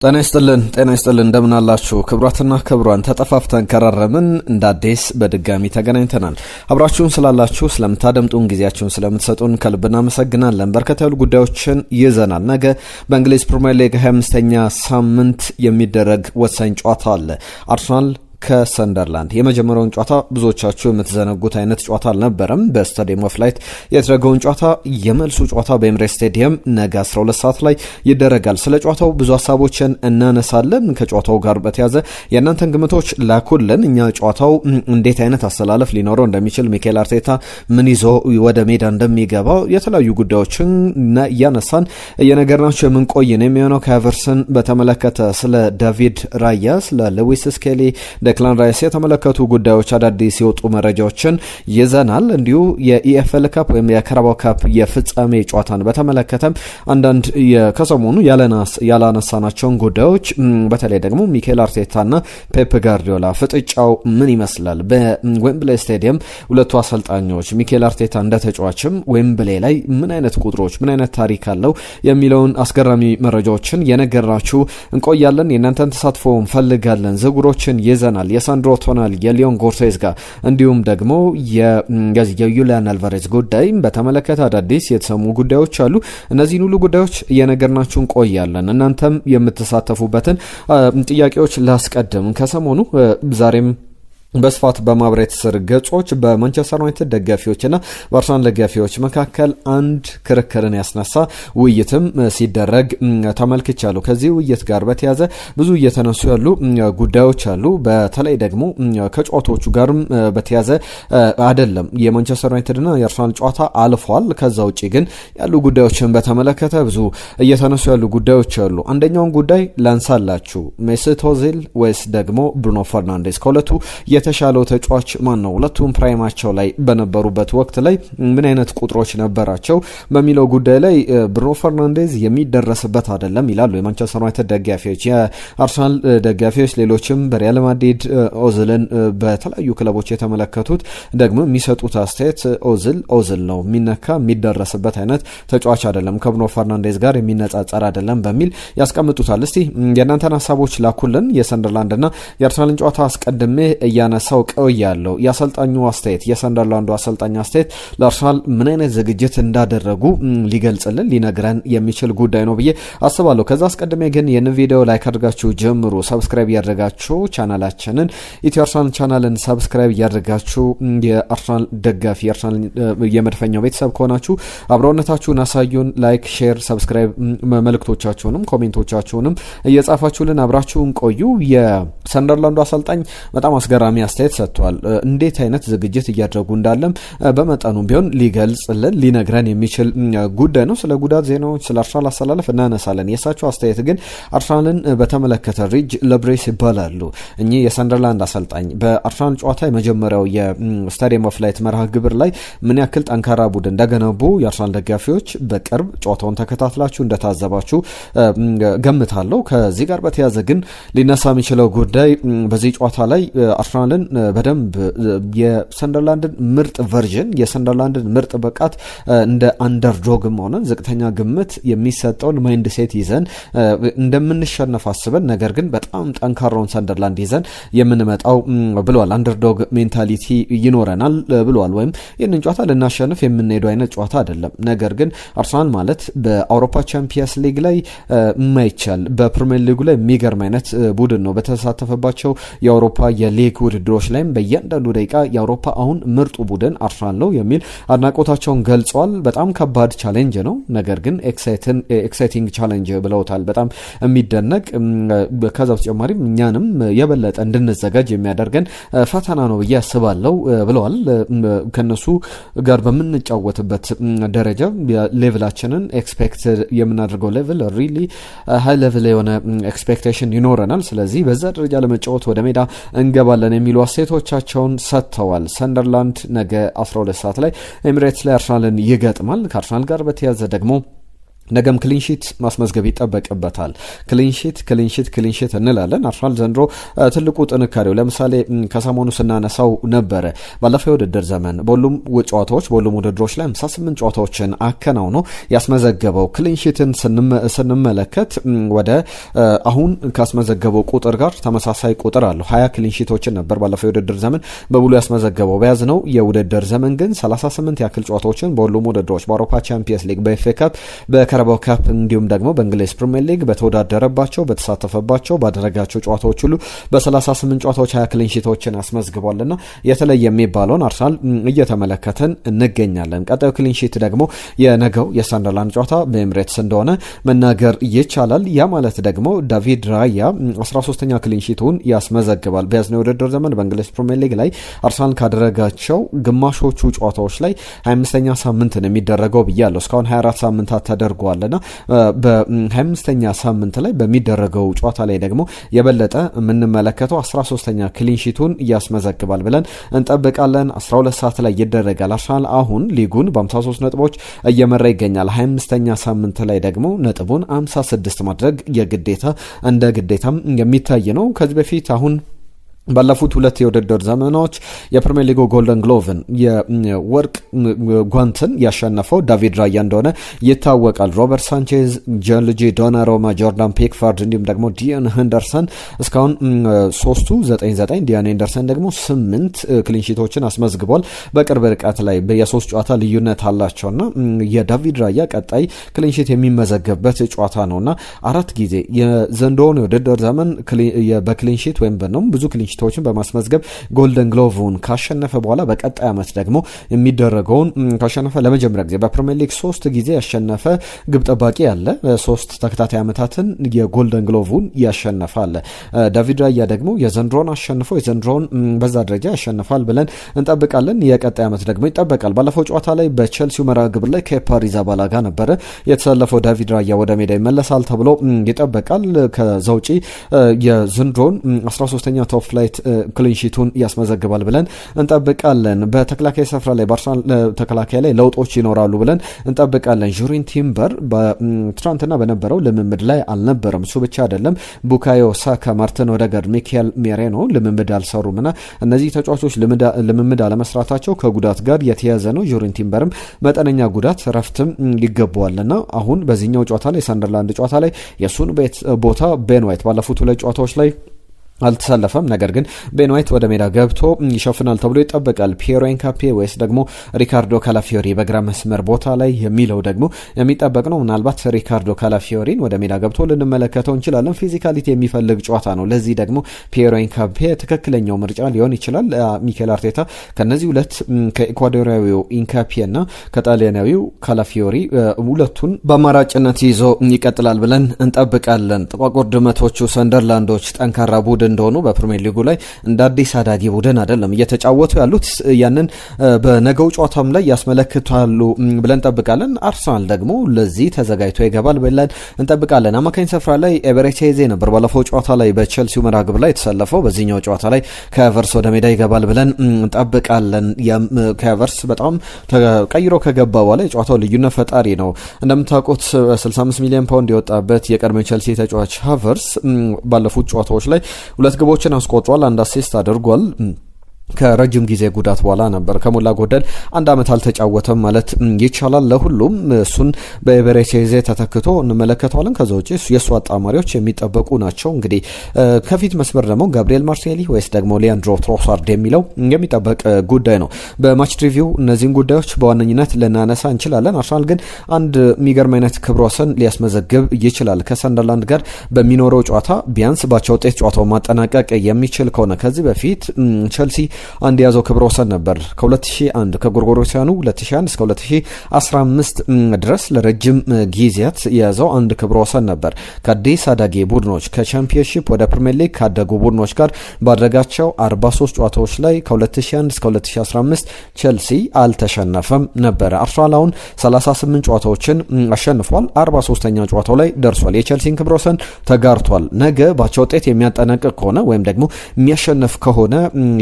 ጤና ይስጥልን እንደምን አላችሁ ክብራትና ክብሯን ተጠፋፍተን ከረረምን እንደ አዲስ በድጋሚ ተገናኝተናል። አብራችሁን ስላላችሁ ስለምታደምጡን ጊዜያችሁን ስለምትሰጡን ከልብ እናመሰግናለን። በርከት ያሉ ጉዳዮችን ይዘናል። ነገ በእንግሊዝ ፕሪሚየር ሊግ 25ኛ ሳምንት የሚደረግ ወሳኝ ጨዋታ አለ። አርሰናል ከሰንደርላንድ የመጀመሪያውን ጨዋታ ብዙዎቻችሁ የምትዘነጉት አይነት ጨዋታ አልነበረም። በስታዲየም ኦፍ ላይት የተደረገውን ጨዋታ የመልሱ ጨዋታ በኤምሬትስ ስቴዲየም ነገ 12 ሰዓት ላይ ይደረጋል። ስለ ጨዋታው ብዙ ሀሳቦችን እናነሳለን። ከጨዋታው ጋር በተያያዘ የእናንተን ግምቶች ላኩልን። እኛ ጨዋታው እንዴት አይነት አሰላለፍ ሊኖረው እንደሚችል፣ ሚኬል አርቴታ ምን ይዞ ወደ ሜዳ እንደሚገባ የተለያዩ ጉዳዮችን እያነሳን እየነገርናችሁ የምንቆይ ነው የሚሆነው። ከሀቨርትዝን በተመለከተ ስለ ዳቪድ ራያ፣ ስለ ሉዊስ ስኬሊ፣ ዴክላን ራይስ የተመለከቱ ጉዳዮች አዳዲስ የወጡ መረጃዎችን ይዘናል። እንዲሁ የኢኤፍኤል ካፕ ወይም የካራባኦ ካፕ የፍጻሜ ጨዋታን በተመለከተም አንዳንድ ከሰሞኑ ያላነሳናቸውን ጉዳዮች በተለይ ደግሞ ሚኬል አርቴታና ፔፕ ጋርዲዮላ ፍጥጫው ምን ይመስላል፣ በዌምብሌይ ስቴዲየም ሁለቱ አሰልጣኞች ሚኬል አርቴታ እንደ ተጫዋችም ዌምብሌይ ላይ ምን አይነት ቁጥሮች ምን አይነት ታሪክ አለው የሚለውን አስገራሚ መረጃዎችን የነገርናችሁ እንቆያለን። የእናንተን ተሳትፎ እንፈልጋለን። ዝውውሮችን ይዘናል። የሳንድሮ ቶናሊ የሊዮን ጎርቴዝ ጋር እንዲሁም ደግሞ የዩሊያን አልቫሬዝ ጉዳይ በተመለከተ አዳዲስ የተሰሙ ጉዳዮች አሉ። እነዚህን ሁሉ ጉዳዮች እየነገርናችሁ እንቆያለን። እናንተም የምትሳተፉበትን ጥያቄዎች ላስቀድም። ከሰሞኑ ዛሬም በስፋት በማህበራዊ ትስስር ገጾች በማንቸስተር ዩናይትድ ደጋፊዎችና በአርሰናል ደጋፊዎች መካከል አንድ ክርክርን ያስነሳ ውይይትም ሲደረግ ተመልክቻለሁ። ከዚህ ውይይት ጋር በተያያዘ ብዙ እየተነሱ ያሉ ጉዳዮች አሉ። በተለይ ደግሞ ከጨዋታዎቹ ጋርም በተያያዘ አይደለም። የማንቸስተር ዩናይትድና የአርሰናል ጨዋታ አልፏል። ከዛ ውጪ ግን ያሉ ጉዳዮችን በተመለከተ ብዙ እየተነሱ ያሉ ጉዳዮች አሉ። አንደኛውን ጉዳይ ላንሳላችሁ። ሜሱት ኦዚል ወይስ ደግሞ ብሩኖ ፈርናንዴዝ ከሁለቱ የተሻለው ተጫዋች ማን ነው? ሁለቱም ፕራይማቸው ላይ በነበሩበት ወቅት ላይ ምን አይነት ቁጥሮች ነበራቸው በሚለው ጉዳይ ላይ ብሩኖ ፈርናንዴዝ የሚደረስበት አይደለም ይላሉ የማንቸስተር ዩናይትድ ደጋፊዎች። የአርሰናል ደጋፊዎች ሌሎችም በሪያል ማድሪድ ኦዝልን በተለያዩ ክለቦች የተመለከቱት ደግሞ የሚሰጡት አስተያየት ኦዝል ነው የሚነካ የሚደረስበት አይነት ተጫዋች አይደለም፣ ከብሩኖ ፈርናንዴዝ ጋር የሚነጻጸር አይደለም በሚል ያስቀምጡታል። እስቲ የእናንተን ሀሳቦች ላኩልን። የሰንደርላንድና የአርሰናልን ጨዋታ አስቀድሜ ያነሳው ቀውያለው የአሰልጣኙ አስተያየት የሰንደርላንዱ አሰልጣኝ አስተያየት ለአርሰናል ምን አይነት ዝግጅት እንዳደረጉ ሊገልጽልን ሊነግረን የሚችል ጉዳይ ነው ብዬ አስባለሁ። ከዛ አስቀድሜ ግን ይህንን ቪዲዮ ላይክ አድርጋችሁ ጀምሩ። ሰብስክራይብ ያደርጋችሁ ቻናላችንን ኢትዮ አርሰናል ቻናልን ሰብስክራይብ ያደርጋችሁ የአርሰናል ደጋፊ የአርሰናል የመድፈኛው ቤተሰብ ከሆናችሁ አብሮነታችሁን አሳዩን። ላይክ፣ ሼር፣ ሰብስክራይብ መልእክቶቻችሁንም ኮሜንቶቻችሁንም እየጻፋችሁልን አብራችሁን ቆዩ። የሰንደርላንዱ አሰልጣኝ በጣም አስገራሚ አስተያየት ሰጥቷል። እንዴት አይነት ዝግጅት እያደረጉ እንዳለም በመጠኑ ቢሆን ሊገልጽልን ሊነግረን የሚችል ጉዳይ ነው። ስለ ጉዳት ዜናዎች፣ ስለ አርሰናል አሰላለፍ እናነሳለን። የእሳቸው አስተያየት ግን አርሰናልን በተመለከተ ሪጅ ለብሬስ ይባላሉ። እኚህ የሰንደርላንድ አሰልጣኝ በአርሰናል ጨዋታ የመጀመሪያው የስታዲየም ኦፍ ላይት መርሃ ግብር ላይ ምን ያክል ጠንካራ ቡድን እንደገነቡ የአርሰናል ደጋፊዎች በቅርብ ጨዋታውን ተከታትላችሁ እንደታዘባችሁ ገምታለሁ። ከዚህ ጋር በተያያዘ ግን ሊነሳ የሚችለው ጉዳይ በዚህ ጨዋታ ላይ አርሰናልን በደንብ የሰንደርላንድን ምርጥ ቨርዥን የሰንደርላንድን ምርጥ ብቃት እንደ አንደርዶግም ሆነን ዝቅተኛ ግምት የሚሰጠውን ማይንድ ሴት ይዘን እንደምንሸነፍ አስበን ነገር ግን በጣም ጠንካራውን ሰንደርላንድ ይዘን የምንመጣው ብለዋል። አንደርዶግ ሜንታሊቲ ይኖረናል ብለዋል። ወይም ይህንን ጨዋታ ልናሸንፍ የምንሄደው አይነት ጨዋታ አይደለም። ነገር ግን አርሰናል ማለት በአውሮፓ ቻምፒየንስ ሊግ ላይ የማይቻል በፕሪሚየር ሊጉ ላይ የሚገርም አይነት ቡድን ነው። በተሳተፈባቸው የአውሮፓ የሊግ ውድድሮች ላይም በእያንዳንዱ ደቂቃ የአውሮፓ አሁን ምርጡ ቡድን አርሰናል ነው የሚል አድናቆታቸውን ገልጸዋል። በጣም ከባድ ቻሌንጅ ነው፣ ነገር ግን ኤክሳይቲንግ ቻሌንጅ ብለውታል። በጣም የሚደነቅ ከዛ በተጨማሪም እኛንም የበለጠ እንድንዘጋጅ የሚያደርገን ፈተና ነው ብዬ አስባለሁ ብለዋል። ከነሱ ጋር በምንጫወትበት ደረጃ ሌቭላችንን ኤክስፔክት የምናደርገው ሌቭል ሪሊ ሃይ ሌቭል የሆነ ኤክስፔክቴሽን ይኖረናል። ስለዚህ በዛ ደረጃ ለመጫወት ወደ ሜዳ እንገባለን የሚሉ አስተያየቶቻቸውን ሰጥተዋል። ሰንደርላንድ ነገ 12 ሰዓት ላይ ኤሚሬትስ ላይ አርሰናልን ይገጥማል። ከአርሰናል ጋር በተያያዘ ደግሞ ነገም ክሊንሺት ማስመዝገብ ይጠበቅበታል። ክሊንሺት እንላለን። አርሰናል ዘንድሮ ትልቁ ጥንካሬው ለምሳሌ ከሰሞኑ ስናነሳው ነበረ ባለፈው የውድድር ዘመን በሁሉም ጨዋታዎች በሁሉም ውድድሮች ላይ 58 ጨዋታዎችን አከናውኖ ያስመዘገበው ክሊንሺትን ስንመለከት ወደ አሁን ካስመዘገበው ቁጥር ጋር ተመሳሳይ ቁጥር አለው። 20 ክሊንሺቶችን ነበር ባለፈው የውድድር ዘመን በሙሉ ያስመዘገበው። በያዝነው የውድድር ዘመን ግን 38 ያክል ጨዋታዎችን በሁሉም ውድድሮች በአውሮፓ ቻምፒየንስ ሊግ፣ በኤፍኤ ካፕ፣ በካራባኦ ካፕ እንዲሁም ደግሞ በእንግሊዝ ፕሪሚየር ሊግ በተወዳደረባቸው በተሳተፈባቸው ባደረጋቸው ጨዋታዎች ሁሉ በ38 ጨዋታዎች 20 ክሊንሺቶችን አስመዝግቧልና የተለየ የሚባለውን አርሰናል እየተመለከተን እንገኛለን። ቀጣዩ ክሊንሺት ደግሞ የነገው የሰንደርላንድ ጨዋታ በኤምሬትስ እንደሆነ መናገር ይቻላል። ያ ማለት ደግሞ ዳቪድ ራያ 13ኛ ክሊንሺቱን ያስመዘግባል። በያዝነው የውድድር ዘመን በእንግሊዝ ፕሪሚየር ሊግ ላይ አርሰናል ካደረጋቸው ግማሾቹ ጨዋታዎች ላይ 25ኛ ሳምንት ነው የሚደረገው ብያለሁ። እስካሁን 24 ሳምንታት ተደርጓልና በ25ኛ ሳምንት ላይ በሚደረገው ጨዋታ ላይ ደግሞ የበለጠ የምንመለከተው 13ኛ ክሊንሺቱን ያስመዘግባል ብለን እንጠብቃለን። 12 ሰዓት ላይ ይደረጋል። አርሰናል አሁን ሊጉን በ53 ነጥቦች እየመራ ይገኛል። 25ኛ ሳምንት ላይ ደግሞ ነጥቡን 56 ማድረግ የግዴታ እንደ ግዴታም የሚታይ ነው። ከዚህ በፊት አሁን ባለፉት ሁለት የውድድር ዘመኖች የፕሪሚየር ሊጉ ጎልደን ግሎቭን የወርቅ ጓንትን ያሸነፈው ዳቪድ ራያ እንደሆነ ይታወቃል። ሮበርት ሳንቼዝ፣ ጂያንሉጂ ዶናሩማ፣ ጆርዳን ፒክፋርድ እንዲሁም ደግሞ ዲያን ሄንደርሰን እስካሁን ሶስቱ 9-9 ዲያን ሄንደርሰን ደግሞ 8 ክሊንሺቶችን አስመዝግቧል። በቅርብ ርቀት ላይ የሶስት ጨዋታ ልዩነት አላቸውና የዳቪድ ራያ ቀጣይ ክሊንሺት የሚመዘገብበት ጨዋታ ነውና 4 ጊዜ የዘንድሮውን የውድድር ዘመን በክሊንሺት ወይም በነም ብዙ ክሊንሺቶችን በማስመዝገብ ጎልደን ግሎቭን ካሸነፈ በኋላ በቀጣይ ዓመት ደግሞ የሚደረገውን ካሸነፈ ለመጀመሪያ ጊዜ በፕሪሚየር ሊግ 3 ጊዜ ያሸነፈ ግብ ጠባቂ ያለ 3 ተከታታይ ዓመታትን የጎልደን ግሎቭን ያሸነፋል። ዳቪድ ራያ ደግሞ የዘንድሮን አሸንፎ የዘንድሮን በዛ ደረጃ ያሸንፋል ብለን እንጠብቃለን። የቀጣይ ዓመት ደግሞ ይጠበቃል። ባለፈው ጨዋታ ላይ በቼልሲው መርሃ ግብር ላይ ከፓሪዝ አባላጋ ነበረ የተሰለፈው። ዳቪድ ራያ ወደ ሜዳ ይመለሳል ተብሎ ይጠበቃል። ከዛ ውጪ የዘንድሮን 13ኛ ቶፕ ፍላይት ክሊንሺቱን ያስመዘግባል ብለን እንጠብቃለን። በተከላካይ ስፍራ ላይ በአርሰናል ተከላካይ ላይ ለውጦች ይኖራሉ ብለን እንጠብቃለን። ጁሪን ቲምበር ትናንትና በነበረው ልምምድ ላይ አልነበረም። እሱ ብቻ አይደለም፣ ቡካዮ ሳካ፣ ማርቲን ኦዴጋርድ፣ ሚካኤል ሜሬኖ ልምምድ አልሰሩምና እነዚህ ተጫዋቾች ልምምድ አለመስራታቸው ከጉዳት ጋር የተያዘ ነው። ጁሪን ቲምበርም መጠነኛ ጉዳት ረፍትም ይገባዋልና አሁን በዚህኛው ጨዋታ ላይ ሰንደርላንድ ጨዋታ ላይ የሱን ቦታ ቤን ዋይት ባለፉት ሁለት ጨዋታዎች ላይ አልተሰለፈም። ነገር ግን ቤን ዋይት ወደ ሜዳ ገብቶ ይሸፍናል ተብሎ ይጠበቃል። ፒየሮ ኤንካፔ ወይስ ደግሞ ሪካርዶ ካላፊዮሪ በግራ መስመር ቦታ ላይ የሚለው ደግሞ የሚጠበቅ ነው። ምናልባት ሪካርዶ ካላፊዮሪን ወደ ሜዳ ገብቶ ልንመለከተው እንችላለን። ፊዚካሊቲ የሚፈልግ ጨዋታ ነው። ለዚህ ደግሞ ፒየሮ ኤንካፔ ትክክለኛው ምርጫ ሊሆን ይችላል። ሚኬል አርቴታ ከነዚህ ሁለት ከኢኳዶሪያዊው ኢንካፔ እና ከጣሊያናዊው ካላፊዮሪ ሁለቱን በአማራጭነት ይዞ ይቀጥላል ብለን እንጠብቃለን። ጥቋቁር ድመቶቹ ሰንደርላንዶች ጠንካራ ቡድን እንደሆኑ በፕሪሚየር ሊጉ ላይ እንደ አዲስ አዳጊ ቡድን አይደለም እየተጫወቱ ያሉት። ያንን በነገው ጨዋታም ላይ ያስመለክታሉ ብለን እንጠብቃለን። አርሰናል ደግሞ ለዚህ ተዘጋጅቶ ይገባል ብለን እንጠብቃለን። አማካኝ ስፍራ ላይ ኤቤሬቺ ኤዜ ነበር ባለፈው ጨዋታ ላይ በቼልሲው መርሃ ግብር ላይ የተሰለፈው። በዚህኛው ጨዋታ ላይ ከቨርስ ወደ ሜዳ ይገባል ብለን እንጠብቃለን። ከቨርስ በጣም ተቀይሮ ከገባ በኋላ የጨዋታው ልዩነት ፈጣሪ ነው። እንደምታውቁት 65 ሚሊዮን ፓውንድ የወጣበት የቀድሞ ቼልሲ ተጫዋች ሃቨርስ ባለፉት ጨዋታዎች ላይ 2 ግቦችን አስቆጥሯል፣ 1 አሲስት አድርጓል። ከረጅም ጊዜ ጉዳት በኋላ ነበር ከሞላ ጎደል 1 ዓመት አልተጫወተም ማለት ይቻላል። ለሁሉም እሱን በኤቤሬቺ ኤዜ ተተክቶ እንመለከተዋለን። ከዛ ውጪ የእሱ አጣማሪዎች የሚጠበቁ ናቸው። እንግዲህ ከፊት መስመር ደግሞ ጋብሪኤል ማርቲኔሊ ወይስ ደግሞ ሊያንድሮ ትሮሳርድ የሚለው የሚጠበቅ ጉዳይ ነው። በማች ሪቪው እነዚህን ጉዳዮች በዋነኝነት ልናነሳ እንችላለን። አርሰናል ግን አንድ የሚገርም አይነት ክብረ ወሰን ሊያስመዘግብ ይችላል። ከሰንደርላንድ ጋር በሚኖረው ጨዋታ ቢያንስ ባቻ ውጤት ጨዋታው ማጠናቀቅ የሚችል ከሆነ ከዚህ በፊት ቼልሲ አንድ ያዘው ክብረ ወሰን ነበር ከ2001 ከጎርጎሮሲያኑ 2001 እስከ 2015 ድረስ ለረጅም ጊዜያት የያዘው አንድ ክብረ ወሰን ነበር። ከአዲስ አዳጊ ቡድኖች ከቻምፒየንሺፕ ወደ ፕሪሚየር ሊግ ካደጉ ቡድኖች ጋር ባደረጋቸው 43 ጨዋታዎች ላይ ከ2001 እስከ 2015 ቼልሲ አልተሸነፈም ነበር። አርሰናል አሁን 38 ጨዋታዎችን አሸንፏል። 43ኛ ጨዋታው ላይ ደርሷል። የቼልሲን ክብረ ወሰን ተጋርቷል። ነገ ባቻ ውጤት የሚያጠናቅቅ ከሆነ ወይም ደግሞ የሚያሸንፍ ከሆነ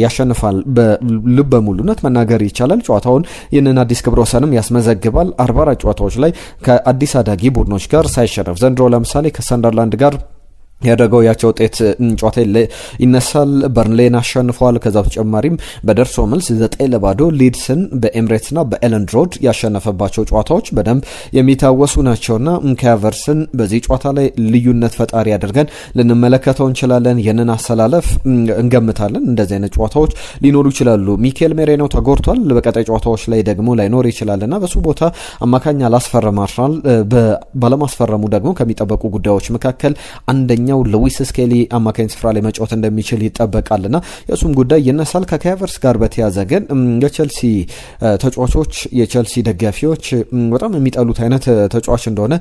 ያሸንፋል ያሸንፋል በልበ ሙሉነት መናገር ይቻላል። ጨዋታውን ይህንን አዲስ ክብረ ወሰንም ያስመዘግባል። 44 ጨዋታዎች ላይ ከአዲስ አዳጊ ቡድኖች ጋር ሳይሸነፍ ዘንድሮ ለምሳሌ ከሰንደርላንድ ጋር ያደረገው ያቸው ውጤት ጨዋታ ይነሳል። በርንሌን አሸንፏል። ከዛ በተጨማሪም በደርሶ መልስ 9-0 ሊድስን በኤምሬትስና በኤለንድ ሮድ ያሸነፈባቸው ጨዋታዎች በደንብ የሚታወሱ ናቸውና ካቨርስን በዚህ ጨዋታ ላይ ልዩነት ፈጣሪ አድርገን ልንመለከተው እንችላለን። ይህንን አሰላለፍ እንገምታለን። እንደዚህ አይነት ጨዋታዎች ሊኖሩ ይችላሉ። ሚኬል ሜሬኖ ተጎድቷል። በቀጣይ ጨዋታዎች ላይ ደግሞ ላይኖር ይችላልና በሱ ቦታ አማካኝ አላስፈረም አርሰናል። ባለማስፈረሙ ደግሞ ከሚጠበቁ ጉዳዮች መካከል አንደኛ ሉዊስ ስኬሊ አማካኝ ስፍራ ላይ መጫወት እንደሚችል ይጠበቃልና የሱም ጉዳይ ይነሳል። ከካቨርስ ጋር በተያዘ ግን የቸልሲ ተጫዋቾች የቸልሲ ደጋፊዎች በጣም የሚጠሉት አይነት ተጫዋች እንደሆነ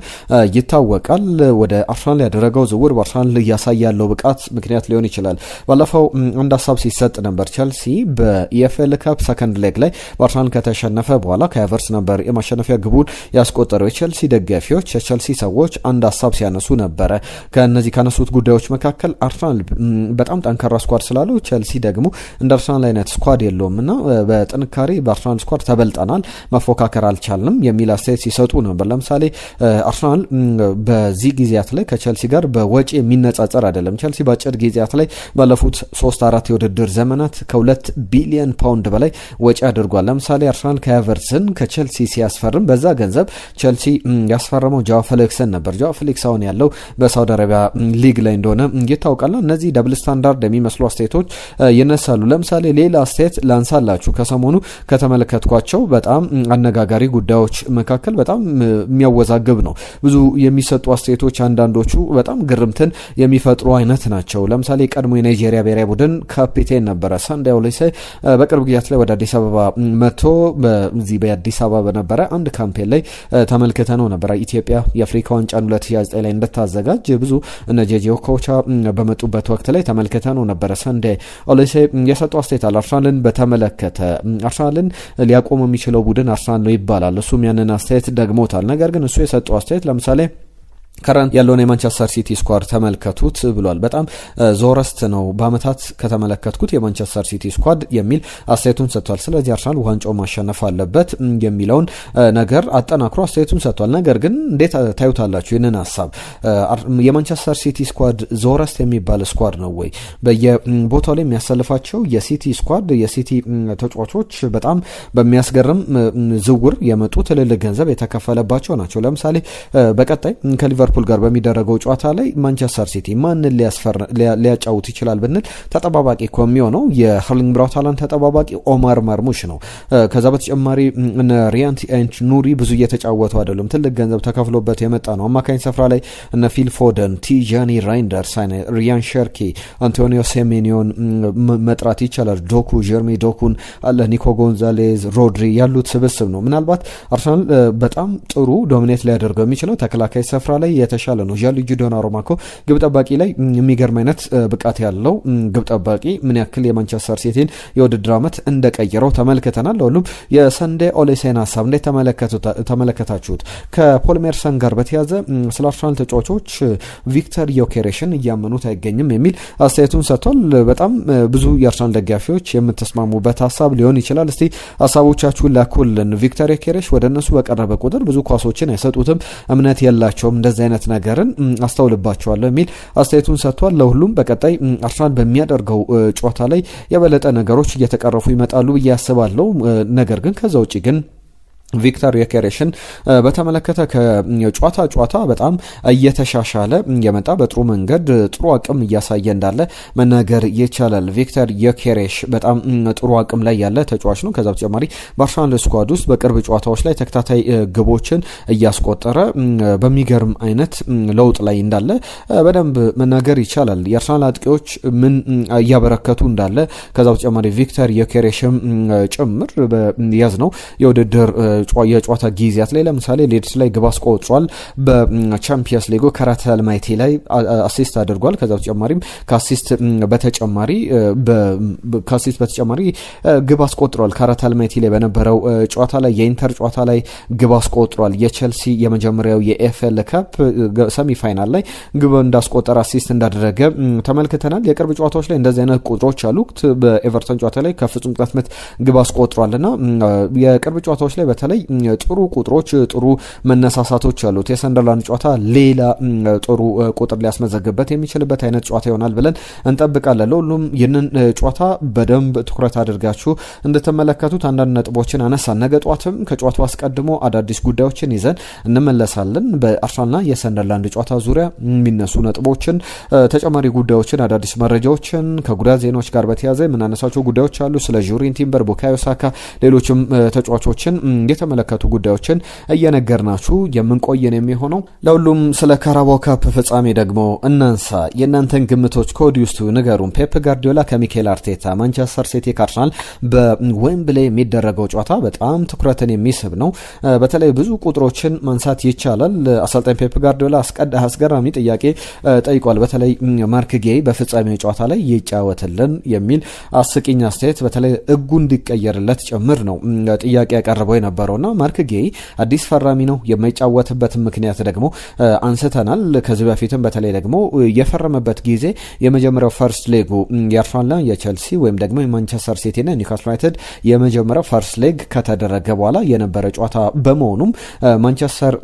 ይታወቃል። ወደ አርሰናል ያደረገው ዝውውር በአርሰናል እያሳየ ያለው ብቃት ምክንያት ሊሆን ይችላል። ባለፈው አንድ ሀሳብ ሲሰጥ ነበር። ቸልሲ በኢኤፍኤል ካፕ ሰከንድ ሌግ ላይ በአርሰናል ከተሸነፈ በኋላ ካቨርስ ነበር የማሸነፊያ ግቡን ያስቆጠረው። የቸልሲ ደጋፊዎች የቸልሲ ሰዎች አንድ ሀሳብ ሲያነሱ ነበረ። ከነዚህ ካነሱት ጉዳዮች መካከል አርሰናል በጣም ጠንካራ ስኳድ ስላለው ቸልሲ ደግሞ እንደ አርሰናል አይነት ስኳድ የለውም እና በጥንካሬ በአርሰናል ስኳድ ተበልጠናል፣ መፎካከር አልቻልንም የሚል አስተያየት ሲሰጡ ነበር። ለምሳሌ አርሰናል በዚህ ጊዜያት ላይ ከቸልሲ ጋር በወጪ የሚነጻጸር አይደለም። ቸልሲ በአጭር ጊዜያት ላይ ባለፉት 3-4 የውድድር ዘመናት ከ2 ቢሊዮን ፓውንድ በላይ ወጪ አድርጓል። ለምሳሌ አርሰናል ካቨርስን ከቸልሲ ሲያስፈርም በዛ ገንዘብ ቸልሲ ያስፈረመው ጃዋ ፌሊክስን ነበር። ጃዋ ፌሊክስ አሁን ያለው በሳውዲ አረቢያ ሊግ ላይ እንደሆነ ይታወቃል። እነዚህ ደብል ስታንዳርድ የሚመስሉ አስተያየቶች ይነሳሉ። ለምሳሌ ሌላ አስተያየት ላንሳላችሁ። ከሰሞኑ ከተመለከትኳቸው በጣም አነጋጋሪ ጉዳዮች መካከል በጣም የሚያወዛግብ ነው። ብዙ የሚሰጡ አስተያየቶች አንዳንዶቹ በጣም ግርምትን የሚፈጥሩ አይነት ናቸው። ለምሳሌ ቀድሞ የናይጄሪያ ብሔራዊ ቡድን ካፒቴን ነበረ ሳንዳይ ኦሌሴ በቅርብ ጊዜያት ላይ ወደ አዲስ አበባ መጥቶ በዚህ በአዲስ አበባ በነበረ አንድ ካምፔን ላይ ተመልክተ ነው ነበረ ኢትዮጵያ የአፍሪካ ዋንጫን 2029 ላይ እንድታዘጋጅ ብዙ እነ ጄጄ ኦኮቻ በመጡበት ወቅት ላይ ተመልክተ ነው ነበረ። ሳንዳይ ኦሌሴ የሰጠው አስተያየት አለ። አርሰናልን በተመለከተ አርሰናልን ሊያቆም የሚችለው ቡድን አርሰናል ነው ይባላል። እሱም ያንን አስተያየት ደግሞታል። ነገር ግን እሱ የሰጠው አስተያየት ለምሳሌ ከረንት ያለውን የማንቸስተር ሲቲ ስኳድ ተመልከቱት ብሏል። በጣም ዞረስት ነው በአመታት ከተመለከትኩት የማንቸስተር ሲቲ ስኳድ የሚል አስተያየቱን ሰጥቷል። ስለዚህ አርሰናል ዋንጫው ማሸነፍ አለበት የሚለውን ነገር አጠናክሮ አስተያየቱን ሰጥቷል። ነገር ግን እንዴት ታዩታላችሁ ይህንን ሀሳብ? የማንቸስተር ሲቲ ስኳድ ዞረስት የሚባል ስኳድ ነው ወይ? በየቦታው ላይ የሚያሰልፋቸው የሲቲ ስኳድ የሲቲ ተጫዋቾች በጣም በሚያስገርም ዝውውር የመጡ ትልልቅ ገንዘብ የተከፈለባቸው ናቸው። ለምሳሌ በቀጣይ ከሊቨርፑል ጋር በሚደረገው ጨዋታ ላይ ማንቸስተር ሲቲ ማንን ሊያጫውት ይችላል ብንል ተጠባባቂ እኮ የሚሆነው የኤርሊንግ ብራውት ሃላንድ ተጠባባቂ ኦማር መርሙሽ ነው። ከዛ በተጨማሪ ሪያን ኑሪ ብዙ እየተጫወቱ አይደሉም። ትልቅ ገንዘብ ተከፍሎበት የመጣ ነው። አማካኝ ስፍራ ላይ እነ ፊል ፎደን፣ ቲጃኒ ራይንደርስ፣ ሪያን ሸርኪ፣ አንቶኒዮ ሴሜኒዮን መጥራት ይቻላል። ዶኩ ጀርሚ ዶኩን አለ፣ ኒኮ ጎንዛሌዝ፣ ሮድሪ ያሉት ስብስብ ነው። ምናልባት አርሰናል በጣም ጥሩ ዶሚኔት ሊያደርገው የሚችለው ተከላካይ ስፍራ ላይ የተሻለ ነው። ጃንሉጂ ዶናሩማ እኮ ግብ ጠባቂ ላይ የሚገርም አይነት ብቃት ያለው ግብ ጠባቂ ምን ያክል የማንቸስተር ሲቲን የውድድር ዓመት እንደቀየረው ተመልክተናል። ለሁሉም የሳንዳይ ኦሌሴን ሀሳብ እንዴት ተመለከታችሁት? ከፖል ሜርሰን ጋር በተያዘ ስለ አርሰናል ተጫዋቾች ቪክተር ዮኬሬሽን እያመኑት አይገኝም የሚል አስተያየቱን ሰጥቷል። በጣም ብዙ የአርሰናል ደጋፊዎች የምትስማሙበት ሀሳብ ሊሆን ይችላል። እስቲ ሀሳቦቻችሁን ላኩልን። ቪክተር ዮኬሬሽ ወደ እነሱ በቀረበ ቁጥር ብዙ ኳሶችን አይሰጡትም፣ እምነት የላቸውም፣ እንደዚህ አይነት ነገርን አስተውልባቸዋለሁ የሚል አስተያየቱን ሰጥቷል። ለሁሉም በቀጣይ አርሰናል በሚያደርገው ጨዋታ ላይ የበለጠ ነገሮች እየተቀረፉ ይመጣሉ ብዬ አስባለሁ። ነገር ግን ከዛ ውጭ ግን ቪክተር ዮኬሬሽን በተመለከተ ከጨዋታ በጣም እየተሻሻለ የመጣ በጥሩ መንገድ ጥሩ አቅም እያሳየ እንዳለ መናገር ይቻላል። ቪክተር ዮኬሬሽ በጣም ጥሩ አቅም ላይ ያለ ተጫዋች ነው። ከዛ በተጨማሪ በአርሰናል ስኳድ ውስጥ በቅርብ ጨዋታዎች ላይ ተከታታይ ግቦችን እያስቆጠረ በሚገርም አይነት ለውጥ ላይ እንዳለ በደንብ መናገር ይቻላል። የአርሰናል አጥቂዎች ምን እያበረከቱ እንዳለ ከዛ በተጨማሪ ቪክተር ዮኬሬሽም ጭምር በያዝ ነው የውድድር የጨዋታ ጊዜያት ላይ ለምሳሌ ሌድስ ላይ ግብ አስቆጥሯል። በቻምፒየንስ ሊጉ ካራት አልማይቲ ላይ አሲስት አድርጓል። ከዛ በተጨማሪም ከአሲስት በተጨማሪ ግብ አስቆጥሯል። ካራት አልማይቲ ላይ በነበረው ጨዋታ ላይ የኢንተር ጨዋታ ላይ ግብ አስቆጥሯል። የቼልሲ የመጀመሪያው የኤፍኤል ካፕ ሰሚ ፋይናል ላይ ግብ እንዳስቆጠረ አሲስት እንዳደረገ ተመልክተናል። የቅርብ ጨዋታዎች ላይ እንደዚህ አይነት ቁጥሮች አሉት። በኤቨርተን ጨዋታ ላይ ከፍጹም ቅጣት ምት ግብ አስቆጥሯልና የቅርብ ጨዋታዎች ላይ በተለይ ጥሩ ቁጥሮች፣ ጥሩ መነሳሳቶች አሉት። የሰንደርላንድ ጨዋታ ሌላ ጥሩ ቁጥር ሊያስመዘግበት የሚችልበት አይነት ጨዋታ ይሆናል ብለን እንጠብቃለን። ለሁሉም ይህንን ጨዋታ በደንብ ትኩረት አድርጋችሁ እንድትመለከቱት አንዳንድ ነጥቦችን አነሳን። ነገ ጧትም ከጨዋታው አስቀድሞ አዳዲስ ጉዳዮችን ይዘን እንመለሳለን። በአርሰናልና የሰንደርላንድ ጨዋታ ዙሪያ የሚነሱ ነጥቦችን፣ ተጨማሪ ጉዳዮችን፣ አዳዲስ መረጃዎችን ከጉዳት ዜናዎች ጋር በተያያዘ የምናነሳቸው ጉዳዮች አሉ። ስለ ጁሪን ቲምበር፣ ቡካዮ ሳካ፣ ሌሎችም ተጫዋቾችን የተመለከቱ ጉዳዮችን እየነገርናችሁ የምንቆየን የሚሆነው። ለሁሉም ስለ ካራባኦ ካፕ ፍጻሜ ደግሞ እናንሳ። የእናንተን ግምቶች ከወዲሁ ውስጥ ንገሩን። ፔፕ ጋርዲዮላ ከሚኬል አርቴታ፣ ማንቸስተር ሲቲ ከአርሰናል በዌምብሌይ የሚደረገው ጨዋታ በጣም ትኩረትን የሚስብ ነው። በተለይ ብዙ ቁጥሮችን ማንሳት ይቻላል። አሰልጣኝ ፔፕ ጋርዲዮላ አስገራሚ ጥያቄ ጠይቋል። በተለይ ማርክ ጌይ በፍጻሜው ጨዋታ ላይ ይጫወትልን የሚል አስቂኝ አስተያየት፣ በተለይ እጉ እንዲቀየርለት ጭምር ነው ጥያቄ ያቀረበው የነበረውና ማርክ ጌይ አዲስ ፈራሚ ነው። የማይጫወትበት ምክንያት ደግሞ አንስተናል። ከዚህ በፊትም በተለይ ደግሞ የፈረመበት ጊዜ የመጀመሪያው ፈርስት ሌጉ የአርሰናልና የቼልሲ ወይም ደግሞ የማንቸስተር ሲቲና ኒውካስል ዩናይትድ የመጀመሪያው ፈርስት ሌግ ከተደረገ በኋላ የነበረ ጨዋታ በመሆኑም ማንቸስተር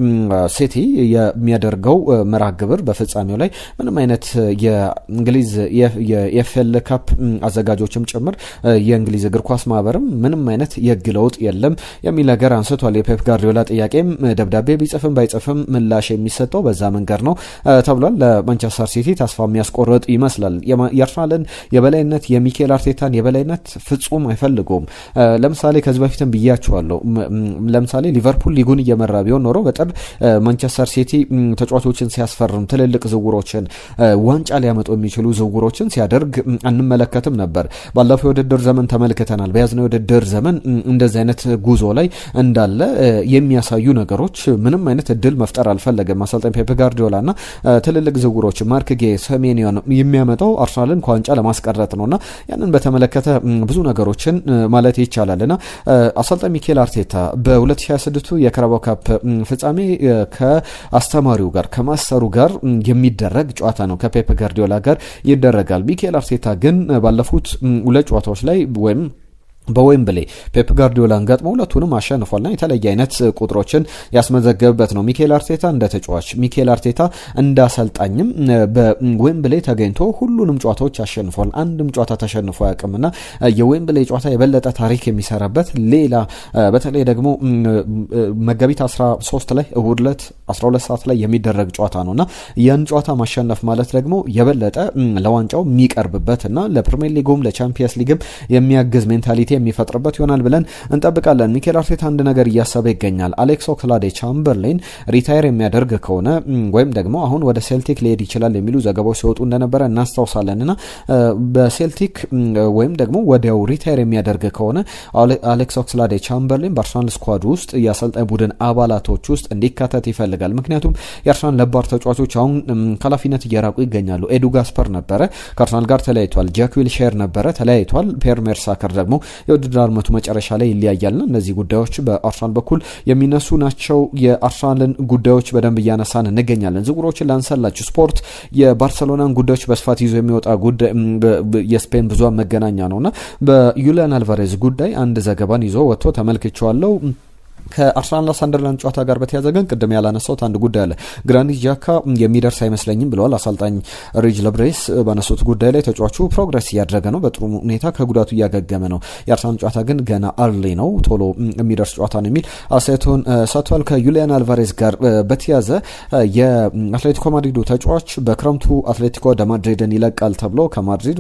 ሲቲ የሚያደርገው መርሃ ግብር በፍጻሜው ላይ ምንም አይነት የእንግሊዝ የኤፍኤል ካፕ አዘጋጆችም ጭምር የእንግሊዝ እግር ኳስ ማህበርም ምንም አይነት የህግ ለውጥ የለም የሚል ነገር አንስቷል። የፔፕ ጋርዲዮላ ጥያቄም ደብዳቤ ቢጽፍም ባይጽፍም ምላሽ የሚሰጠው በዛ መንገድ ነው ተብሏል። ለማንቸስተር ሲቲ ተስፋ የሚያስቆርጥ ይመስላል። የአርሰናልን የበላይነት የሚኬል አርቴታን የበላይነት ፍጹም አይፈልጉም። ለምሳሌ ከዚህ በፊትም ብያቸዋለሁ። ለምሳሌ ሊቨርፑል ሊጉን እየመራ ቢሆን ኖሮ በጥር ማንቸስተር ሲቲ ተጫዋቾችን ሲያስፈርም ትልልቅ ዝውውሮችን ዋንጫ ሊያመጡ የሚችሉ ዝውውሮችን ሲያደርግ አንመለከትም ነበር። ባለፈው የውድድር ዘመን ተመልክተናል። በያዝነው የውድድር ዘመን እንደዚህ አይነት ጉዞ ላይ እንዳለ የሚያሳዩ ነገሮች ምንም አይነት እድል መፍጠር አልፈለገም አሰልጣኝ ፔፕ ጋርዲዮላ እና ትልልቅ ዝውውሮች ማርክ ጌ ሰሜኒዮን የሚያመጣው አርሰናልን ከዋንጫ ለማስቀረት ነውና ያንን በተመለከተ ብዙ ነገሮችን ማለት ይቻላልና አሰልጣኝ ሚኬል አርቴታ በ2026 የካራባኦ ካፕ ፍጻሜ ከአስተማሪው ጋር ከማስተሩ ጋር የሚደረግ ጨዋታ ነው። ከፔፕ ጋርዲዮላ ጋር ይደረጋል። ሚኬል አርቴታ ግን ባለፉት ሁለት ጨዋታዎች ላይ ወይም በዌምብሌይ ፔፕ ጋርዲዮላን ገጥሞ ሁለቱንም አሸንፏልና የተለየ አይነት ቁጥሮችን ያስመዘገበበት ነው። ሚኬል አርቴታ እንደ ተጫዋች፣ ሚኬል አርቴታ እንደ አሰልጣኝም በዌምብሌይ ተገኝቶ ሁሉንም ጨዋታዎች አሸንፏል። አንድም ጨዋታ ተሸንፎ አያውቅምና የዌምብሌይ ጨዋታ የበለጠ ታሪክ የሚሰራበት ሌላ በተለይ ደግሞ መጋቢት 13 ላይ እሁድ ዕለት 12 ሰዓት ላይ የሚደረግ ጨዋታ ነውና ያን ጨዋታ ማሸነፍ ማለት ደግሞ የበለጠ ለዋንጫው የሚቀርብበትና ለፕሪሚየር ሊጉም ለቻምፒየንስ ሊግም የሚያግዝ ሜንታሊቲ የሚፈጥርበት ይሆናል ብለን እንጠብቃለን። ሚኬል አርቴታ አንድ ነገር እያሰበ ይገኛል። አሌክስ ኦክስላዴ-ቻምበርሌን ሪታየር የሚያደርግ ከሆነ ወይም ደግሞ አሁን ወደ ሴልቲክ ሊሄድ ይችላል የሚሉ ዘገባዎች ሲወጡ እንደነበረ እናስታውሳለንና በሴልቲክ ወይም ደግሞ ወዲያው ሪታየር የሚያደርግ ከሆነ አሌክስ ኦክስላዴ-ቻምበርሌን በአርሰናል ስኳድ ውስጥ የአሰልጣኝ ቡድን አባላቶች ውስጥ እንዲካተት ይፈልጋል። ምክንያቱም የአርሰናል ነባር ተጫዋቾች አሁን ከኃላፊነት እየራቁ ይገኛሉ። ኤዱ ጋስፐር ነበረ ከአርሰናል ጋር ተለያይቷል። ጃክ ዊልሼር ነበረ ተለያይቷል። ፔር ሜርሳከር ደግሞ የውድድር ዓመቱ መጨረሻ ላይ ይለያያልና እነዚህ ጉዳዮች በአርሰናል በኩል የሚነሱ ናቸው። የአርሰናልን ጉዳዮች በደንብ እያነሳን እንገኛለን። ዝውውሮችን ላንሳላችሁ። ስፖርት የባርሰሎናን ጉዳዮች በስፋት ይዞ የሚወጣ ጉዳይ የስፔን ብዙሃን መገናኛ ነውና በዩሊያን አልቫሬዝ ጉዳይ አንድ ዘገባን ይዞ ወጥቶ ተመልክቼዋለሁ። ከአርሰናልና ሳንደርላንድ ጨዋታ ጋር በተያያዘ ግን ቅድም ያላነሳሁት አንድ ጉዳይ አለ። ግራኒት ጃካ የሚደርስ አይመስለኝም ብለዋል አሰልጣኝ ሪጅ ለብሬስ ባነሱት ጉዳይ ላይ ተጫዋቹ ፕሮግረስ እያደረገ ነው፣ በጥሩ ሁኔታ ከጉዳቱ እያገገመ ነው። የአርሰናል ጨዋታ ግን ገና አርሊ ነው፣ ቶሎ የሚደርስ ጨዋታ ነው የሚል አስተያየቱን ሰጥቷል። ከዩሊያን አልቫሬዝ ጋር በተያያዘ የአትሌቲኮ ማድሪዱ ተጫዋች በክረምቱ አትሌቲኮ ደ ማድሪድን ይለቃል ተብሎ ከማድሪድ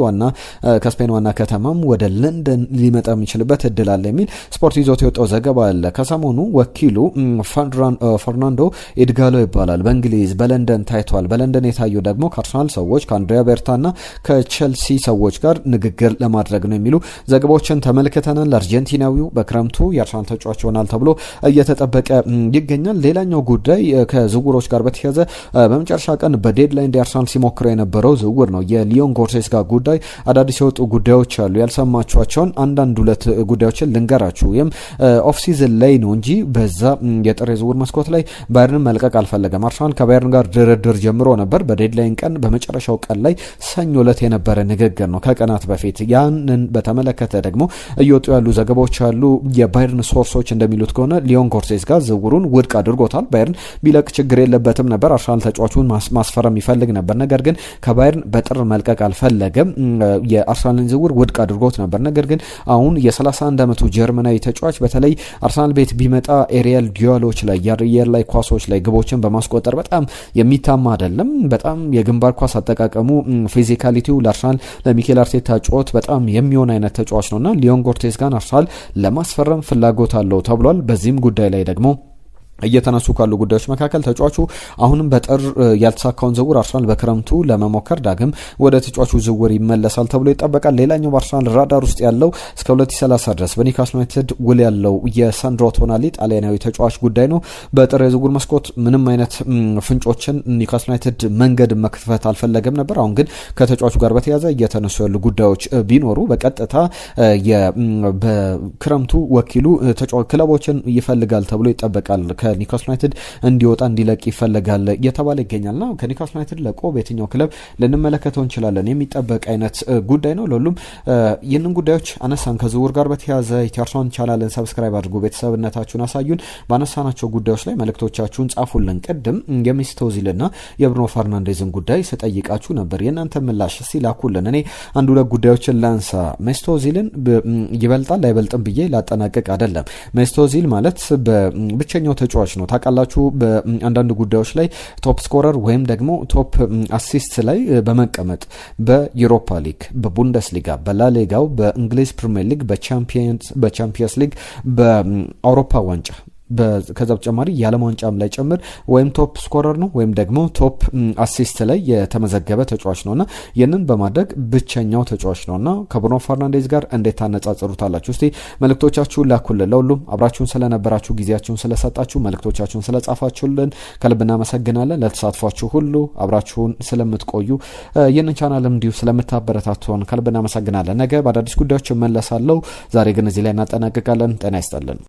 ከስፔን ዋና ከተማም ወደ ለንደን ሊመጣ የሚችልበት እድል አለ የሚል ስፖርት ይዞት የወጣው ዘገባ አለ። ከሰሞኑ ሰሞኑ ወኪሉ ፈርናንዶ ኢድጋሎ ይባላል። በእንግሊዝ በለንደን ታይቷል። በለንደን የታየው ደግሞ ከአርሰናል ሰዎች ከአንድሪያ ቤርታና ከቼልሲ ሰዎች ጋር ንግግር ለማድረግ ነው የሚሉ ዘገባዎችን ተመልክተናል። አርጀንቲናዊው በክረምቱ የአርሰናል ተጫዋች ይሆናል ተብሎ እየተጠበቀ ይገኛል። ሌላኛው ጉዳይ ከዝውውሮች ጋር በተያያዘ በመጨረሻ ቀን በዴድላይን ዴይ አርሰናል ሲሞክረው የነበረው ዝውውር ነው። የሊዮን ጎርሴስካ ጉዳይ አዳዲስ የወጡ ጉዳዮች አሉ። ያልሰማችኋቸውን አንዳንድ ሁለት ጉዳዮችን ልንገራችሁ። ይህም ኦፍ ሲዝን ላይ ነው እንጂ በዛ የጥር የዝውውር መስኮት ላይ ባየርን መልቀቅ አልፈለገም። አርሰናል ከባየርን ጋር ድርድር ጀምሮ ነበር። በዴድላይን ቀን በመጨረሻው ቀን ላይ ሰኞ ዕለት የነበረ ንግግር ነው ከቀናት በፊት። ያንን በተመለከተ ደግሞ እየወጡ ያሉ ዘገባዎች አሉ። የባየርን ሶርሶች እንደሚሉት ከሆነ ሊዮን ጎርሴስካ ዝውውሩን ውድቅ አድርጎታል። ባየርን ቢለቅ ችግር የለበትም ነበር። አርሰናል ተጫዋቹን ማስፈረም ይፈልግ ነበር። ነገር ግን ከባየርን በጥር መልቀቅ አልፈለገም። የአርሰናልን ዝውውር ውድቅ አድርጎት ነበር። ነገር ግን አሁን የ31 ዓመቱ ጀርመናዊ ተጫዋች በተለይ አርሰናል ቤት ቢመጣ ኤሪያል ዲያሎች ላይ የአየር ላይ ኳሶች ላይ ግቦችን በማስቆጠር በጣም የሚታማ አይደለም። በጣም የግንባር ኳስ አጠቃቀሙ ፊዚካሊቲው ለአርሰናል ለሚኬል አርቴታ ጮት በጣም የሚሆን አይነት ተጫዋች ነውና ሊዮን ጎርሴስካን አርሰናል ለማስፈረም ፍላጎት አለው ተብሏል። በዚህም ጉዳይ ላይ ደግሞ እየተነሱ ካሉ ጉዳዮች መካከል ተጫዋቹ አሁንም በጥር ያልተሳካውን ዝውውር አርሰናል በክረምቱ ለመሞከር ዳግም ወደ ተጫዋቹ ዝውውር ይመለሳል ተብሎ ይጠበቃል። ሌላኛው በአርሰናል ራዳር ውስጥ ያለው እስከ 2030 ድረስ በኒውካስል ዩናይትድ ውል ያለው የሳንድሮ ቶናሊ ጣሊያናዊ ተጫዋች ጉዳይ ነው። በጥር የዝውውር መስኮት ምንም አይነት ፍንጮችን ኒውካስል ዩናይትድ መንገድ መክፈት አልፈለገም ነበር። አሁን ግን ከተጫዋቹ ጋር በተያያዘ እየተነሱ ያሉ ጉዳዮች ቢኖሩ በቀጥታ በክረምቱ ወኪሉ ክለቦችን ይፈልጋል ተብሎ ይጠበቃል። ከኒውካስል ዩናይትድ እንዲወጣ እንዲለቅ ይፈለጋል እየተባለ ይገኛልና ከኒውካስል ዩናይትድ ለቆ በየትኛው ክለብ ልንመለከተው እንችላለን የሚጠበቅ አይነት ጉዳይ ነው። ለሁሉም ይህንን ጉዳዮች አነሳን። ከዝውውር ጋር በተያያዘ የአርሰናል ቻናልን ሰብስክራይብ አድርጉ፣ ቤተሰብነታችሁን አሳዩን። ባነሳናቸው ጉዳዮች ላይ መልእክቶቻችሁን ጻፉልን። ቅድም የሜስት ኦዚልና የብሩኖ ፈርናንዴዝን ጉዳይ ስጠይቃችሁ ነበር። የእናንተ ምላሽ እስቲ ላኩልን። እኔ አንድ ሁለት ጉዳዮችን ላንሳ። ሜስት ኦዚልን ይበልጣል አይበልጥም ብዬ ላጠናቀቅ አይደለም። ሜስት ኦዚል ማለት ብቸኛው ተጫዋች ነው። ታውቃላችሁ በአንዳንድ ጉዳዮች ላይ ቶፕ ስኮረር ወይም ደግሞ ቶፕ አሲስት ላይ በመቀመጥ በዩሮፓ ሊግ፣ በቡንደስሊጋ፣ በላሊጋው፣ በእንግሊዝ ፕሪሚየር ሊግ፣ በቻምፒየንስ ሊግ፣ በአውሮፓ ዋንጫ ከዛ በተጨማሪ የዓለም ዋንጫም ላይ ጭምር ወይም ቶፕ ስኮረር ነው ወይም ደግሞ ቶፕ አሲስት ላይ የተመዘገበ ተጫዋች ነውና ይህንን በማድረግ ብቸኛው ተጫዋች ነውና ከብሩኖ ፈርናንዴዝ ጋር እንዴት ታነጻጽሩታላችሁ? እስቲ መልእክቶቻችሁን ላኩልን። ለሁሉም አብራችሁን ስለነበራችሁ ጊዜያችሁን ስለሰጣችሁ መልእክቶቻችሁን ስለጻፋችሁልን ከልብ እናመሰግናለን። ለተሳትፏችሁ ሁሉ አብራችሁን ስለምትቆዩ ይህንን ቻናልም እንዲሁ ስለምታበረታቱን ከልብ እናመሰግናለን። ነገ በአዳዲስ ጉዳዮች እመለሳለሁ። ዛሬ ግን እዚህ ላይ እናጠናቅቃለን። ጤና ይስጥልን።